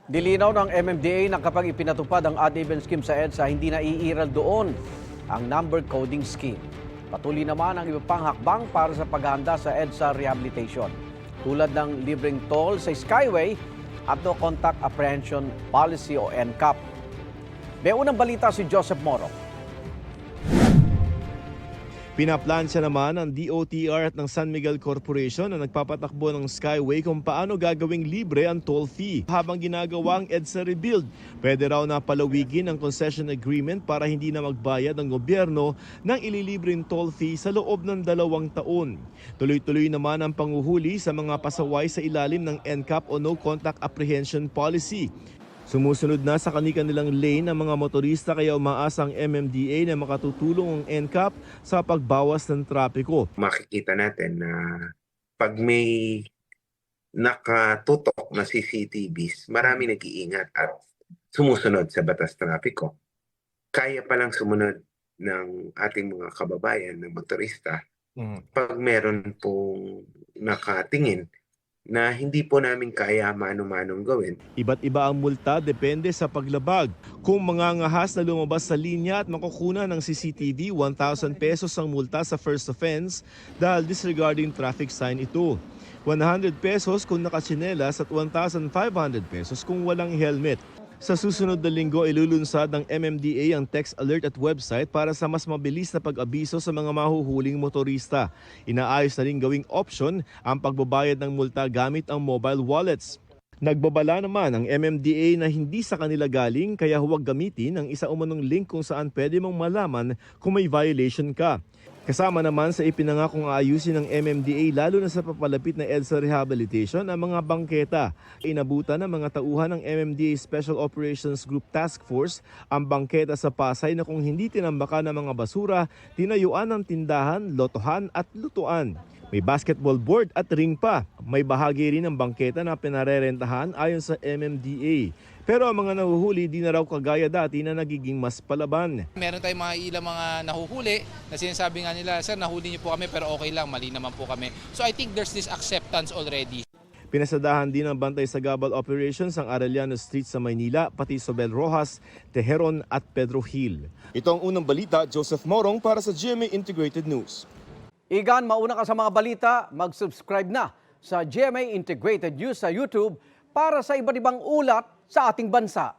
Nilinaw ng MMDA na kapag ipinatupad ang odd even scheme sa EDSA, hindi na iiral doon ang number coding scheme. Patuloy naman ang iba pang hakbang para sa paghahanda sa EDSA rehabilitation, tulad ng libreng toll sa Skyway at no contact apprehension policy o NCAP. May unang balita si Joseph Moro. Pinaplansya naman ng DOTR at ng San Miguel Corporation na nagpapatakbo ng Skyway kung paano gagawing libre ang toll fee. Habang ginagawa ang EDSA rebuild, pwede raw na palawigin ang concession agreement para hindi na magbayad ang gobyerno ng ililibreng toll fee sa loob ng 2 taon. Tuloy-tuloy naman ang panguhuli sa mga pasaway sa ilalim ng NCAP o No Contact Apprehension Policy. Sumusunod na sa kanilang lane ang mga motorista kaya umaasa ang MMDA na makatutulong ang NCAP sa pagbawas ng trapiko. Makikita natin na pag may nakatutok na CCTVs, marami nag-iingat at sumusunod sa batas trapiko. Kaya palang sumunod ng ating mga kababayan na motorista pag meron pong nakatingin na hindi po namin kaya mano-manong gawin. Iba't iba ang multa depende sa paglabag. Kung mangangahas na lumabas sa linya at makukuha ng CCTV, 1,000 pesos ang multa sa first offense dahil disregarding traffic sign ito. 100 pesos kung nakatsinelas at 1,500 pesos kung walang helmet. Sa susunod na linggo, ilulunsad ng MMDA ang text alert at website para sa mas mabilis na pag-abiso sa mga mahuhuling motorista. Inaayos na rin gawing option ang pagbabayad ng multa gamit ang mobile wallets. Nagbabala naman ang MMDA na hindi sa kanila galing kaya huwag gamitin ang isa umanong link kung saan pwede mong malaman kung may violation ka. Kasama naman sa ipinangakong aayusin ng MMDA lalo na sa papalapit na EDSA rehabilitation ang mga bangketa. Inabutan ng mga tauhan ng MMDA Special Operations Group Task Force ang bangketa sa Pasay na kung hindi tinambakan ng mga basura, tinayuan ng tindahan, lotohan at lutuan. May basketball board at ring pa. May bahagi rin ng bangketa na pinarerentahan ayon sa MMDA. Pero ang mga nahuhuli di na raw kagaya dati na nagiging mas palaban. Meron tayong mga ilang mga nahuhuli na sinasabi nga nila, sir, nahuli niyo po kami pero okay lang, mali naman po kami. So I think there's this acceptance already. Pinasadahan din ng bantay sa Gabal Operations ang Arellano Street sa Maynila, pati Sobel Rojas, Tejeron at Pedro Hill. Ito ang unang balita, Joseph Morong para sa GMA Integrated News. Igan, mauna ka sa mga balita, mag-subscribe na sa GMA Integrated News sa YouTube para sa iba't ibang ulat sa ating bansa.